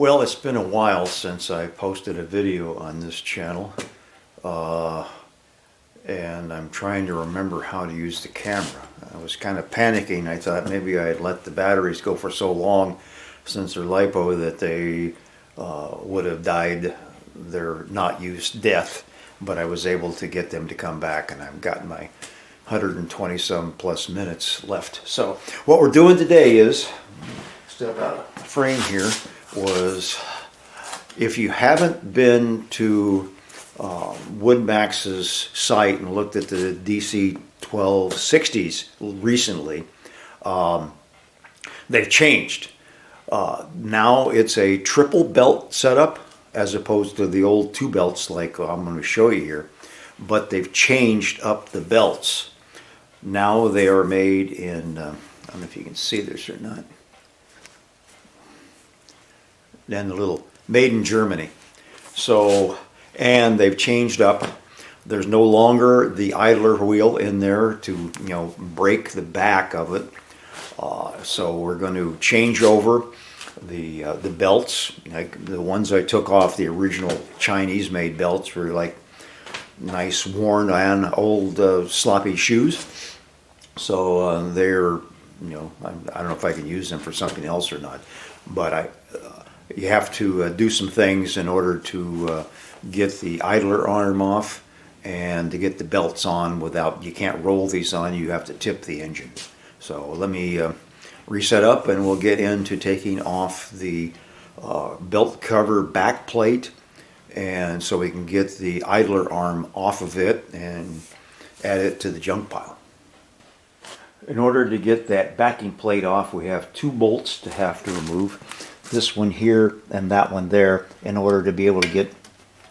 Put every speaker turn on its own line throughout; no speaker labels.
Well, it's been a while since I posted a video on this channel, and I'm trying to remember how to use the camera. I was kind of panicking. I thought maybe I had let the batteries go for so long since they're LiPo that they would have died their not used death, but I was able to get them to come back, and I've got my 120 some plus minutes left. So what we're doing today is, still got a frame here, was if you haven't been to WoodMaxx's site and looked at the DC 1260s recently, they've changed. Now it's a triple belt setup as opposed to the old two belts like I'm going to show you here, but they've changed up the belts. Now they are made in, I don't know if you can see this or not, then the little made in Germany. So, and they've changed up. There's no longer the idler wheel in there to, break the back of it. So we're going to change over the belts. Like the ones I took off the original Chinese made belts were like nice worn on old sloppy shoes. So they're, I don't know if I can use them for something else or not, but you have to do some things in order to get the idler arm off and to get the belts on without, you can't roll these on, you have to tip the engine. So let me reset up and we'll get into taking off the belt cover back plate, and so we can get the idler arm off of it and add it to the junk pile. In order to get that backing plate off, we have two bolts to have to remove. This one here and that one there, in order to be able to get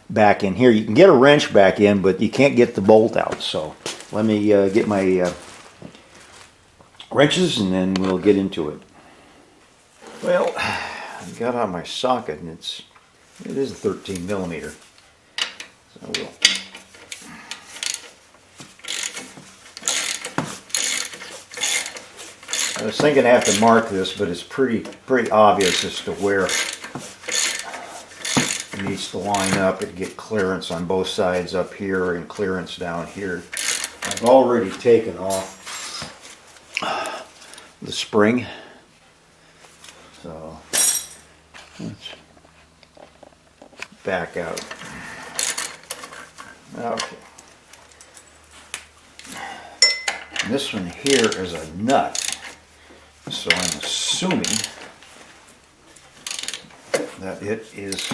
back in here. You can get a wrench back in, but you can't get the bolt out. So let me get my wrenches and then we'll get into it. Well, I got out my socket and it is a 13 millimeter. So we'll I was thinking I have to mark this, but it's pretty obvious as to where it needs to line up and get clearance on both sides up here and clearance down here. I've already taken off the spring, so let's back out. Okay. And this one here is a nut. So I'm assuming that it is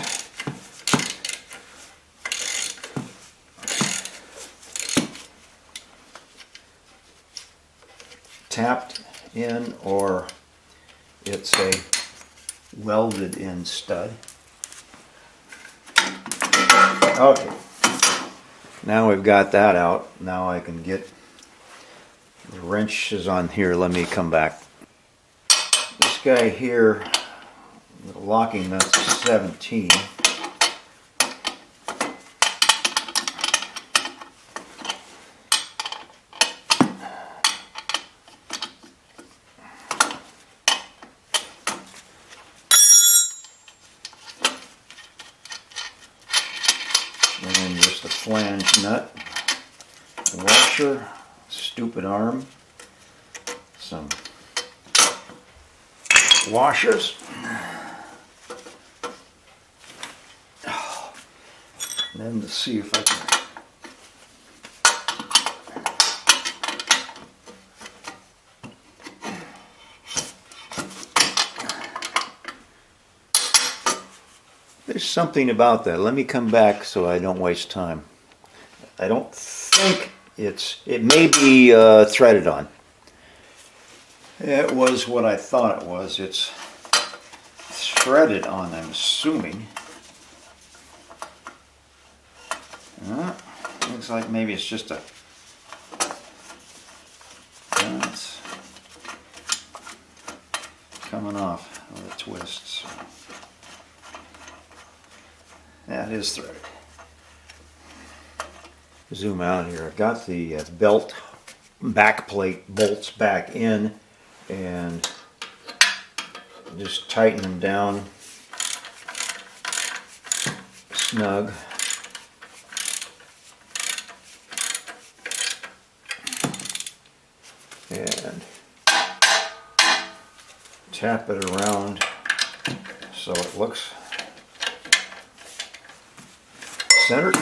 tapped in, or it's a welded in stud. Okay, now we've got that out. Now I can get the wrenches on here. Let me come back. This guy here, the locking nut's 17. And then just a flange nut, a washer, stupid arm, some washers, and then to see if I can there's something about that. Let me come back so I don't waste time. I don't think it may be threaded on. It was what I thought it was. It's threaded on, I'm assuming. Looks like maybe it's just a... It's coming off with the twists. Yeah, it is threaded. Zoom out here. I've got the belt back plate bolts back in, and just tighten them down snug. And tap it around so it looks centered.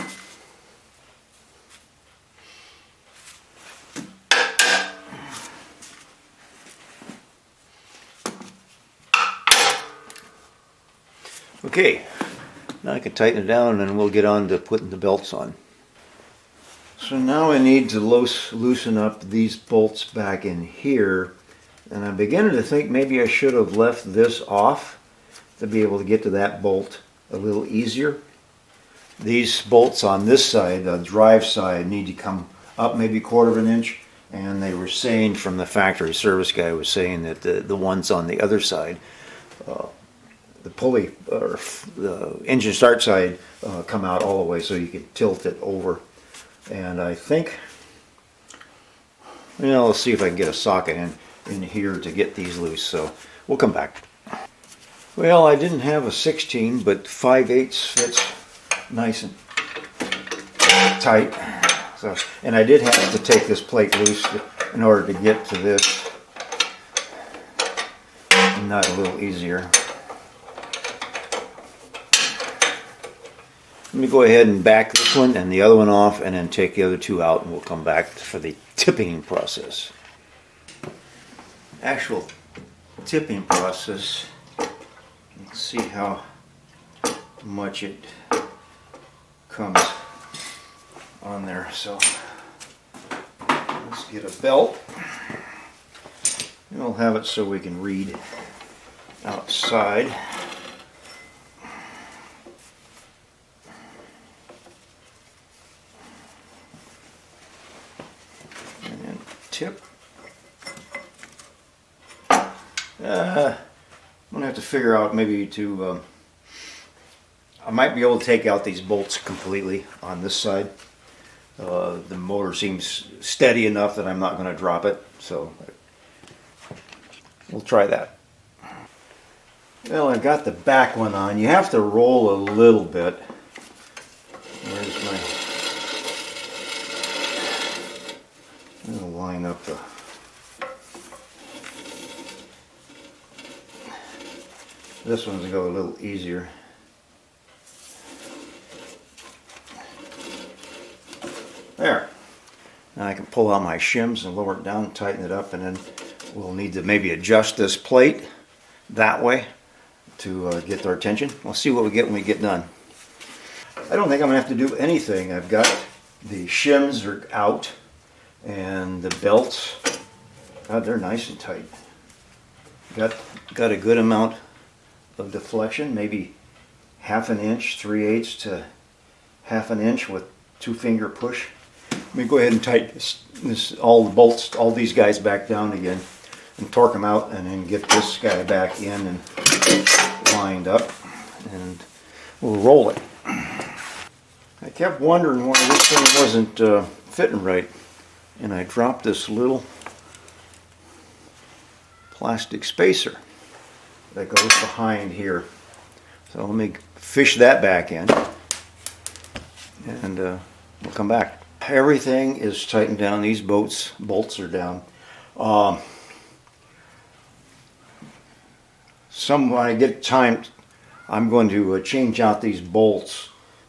Okay, now I can tighten it down and we'll get on to putting the belts on. So now I need to loosen up these bolts back in here, and I'm beginning to think maybe I should have left this off to be able to get to that bolt a little easier. These bolts on this side, the drive side, need to come up maybe 1/4 of an inch, and they were saying from the factory service guy was saying that the ones on the other side, the pulley or the engine start side, come out all the way so you can tilt it over. And I think, let's see if I can get a socket in here to get these loose, so we'll come back. Well, I didn't have a 16, but 5/8 fits nice and tight. So, and I did have to take this plate loose in order to get to this nut a little easier. Let me go ahead and back this one and the other one off, and then take the other two out, and we'll come back for the tipping process. Actual tipping process. Let's see how much it comes on there. So let's get a belt. And we'll have it so we can read outside. And then tip. I'm going to have to figure out maybe to, I might be able to take out these bolts completely on this side. The motor seems steady enough that I'm not going to drop it, so we'll try that. Well, I've got the back one on. You have to roll a little bit. Where's my... I'm going to line up the... This one's going to go a little easier. There. Now I can pull out my shims and lower it down and tighten it up, and then we'll need to maybe adjust this plate that way to get our tension. We'll see what we get when we get done. I don't think I'm going to have to do anything. I've got the shims are out, and the belts, God, they're nice and tight. Got a good amount of deflection, maybe 1/2 inch, 3/8 to 1/2 inch with 2-finger push. Let me go ahead and tighten all the bolts, all these guys back down again, and torque them out, and then get this guy back in and lined up, and we'll roll it. I kept wondering why this thing wasn't fitting right, and I dropped this little plastic spacer that goes behind here. So let me fish that back in, and we'll come back. Everything is tightened down. These bolts are down. When I get time, I'm going to change out these bolts.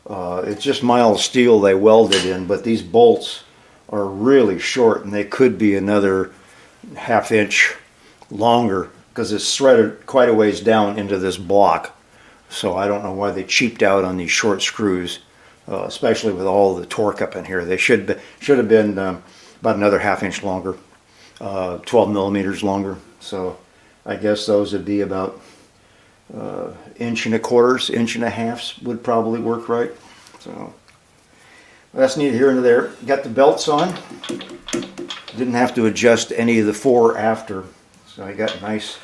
It's just mild steel they welded in, but these bolts are really short, and they could be another 1/2 inch longer because it's threaded quite a ways down into this block. So I don't know why they cheaped out on these short screws, especially with all the torque up in here. They should have been about another 1/2 inch longer, 12 millimeters longer. So I guess those would be about 1 1/4 inch, 1 1/2 would probably work right. So that's neither here nor there. Got the belts on. Didn't have to adjust any of the 4 after. So I got a nice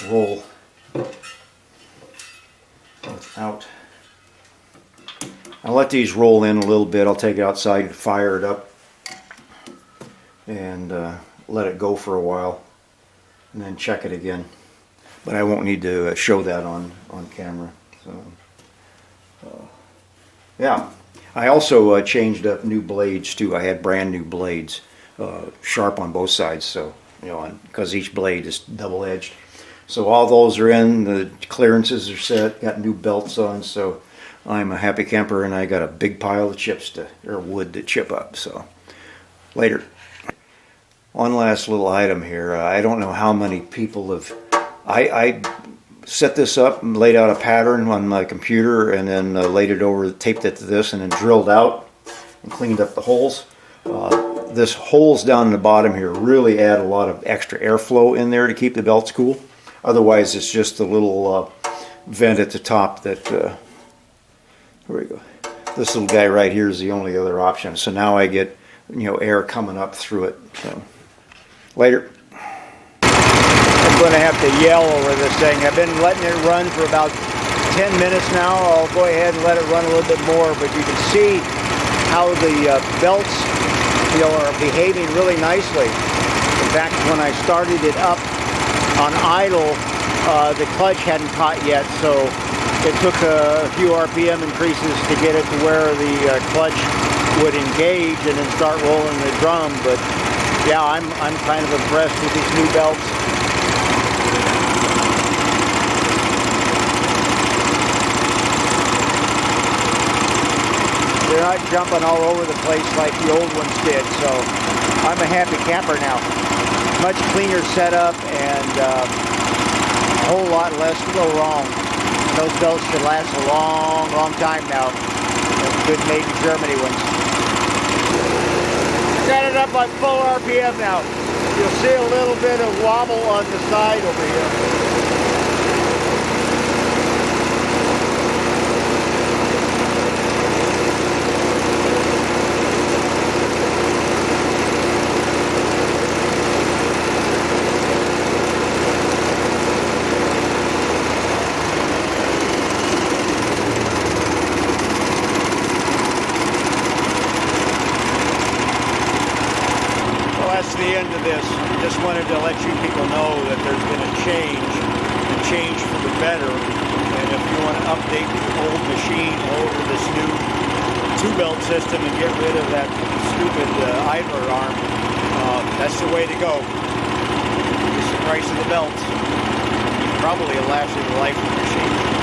roll without. I'll let these roll in a little bit. I'll take it outside and fire it up and let it go for a while, and then check it again. But I won't need to show that on camera. So Yeah. I also changed up new blades too. I had brand new blades, sharp on both sides. So, you know, because each blade is double edged. So all those are in. The clearances are set. Got new belts on. So I'm a happy camper, and I got a big pile of wood to chip up. So later. One last little item here. I don't know how many people have. I set this up and laid out a pattern on my computer, and then laid it over, taped it to this, and then drilled out and cleaned up the holes. This holes down in the bottom here really add a lot of extra airflow in there to keep the belts cool. Otherwise, it's just a little vent at the top that. Here we go. This little guy right here is the only other option. So now I get, you know, air coming up through it. So later.
I'm going to have to yell over this thing. I've been letting it run for about 10 minutes now. I'll go ahead and let it run a little bit more, but you can see how the belts, you know, are behaving really nicely. In fact, when I started it up on idle, the clutch hadn't caught yet, so it took a few RPM increases to get it to where the clutch would engage and then start rolling the drum. But yeah, I'm kind of impressed with these new belts. They're not jumping all over the place like the old ones did, so I'm a happy camper now. Much cleaner setup and a whole lot less to go wrong. Those belts should last a long, long time now. Those good made in Germany ones. Got it up on full RPM now. You'll see a little bit of wobble on the side over here. That's the end of this. Just wanted to let you people know that there's been a change for the better. And if you want to update your old machine over this new two-belt system and get rid of that stupid idler arm, that's the way to go. It's the price of the belts. Probably will last you the life of the machine.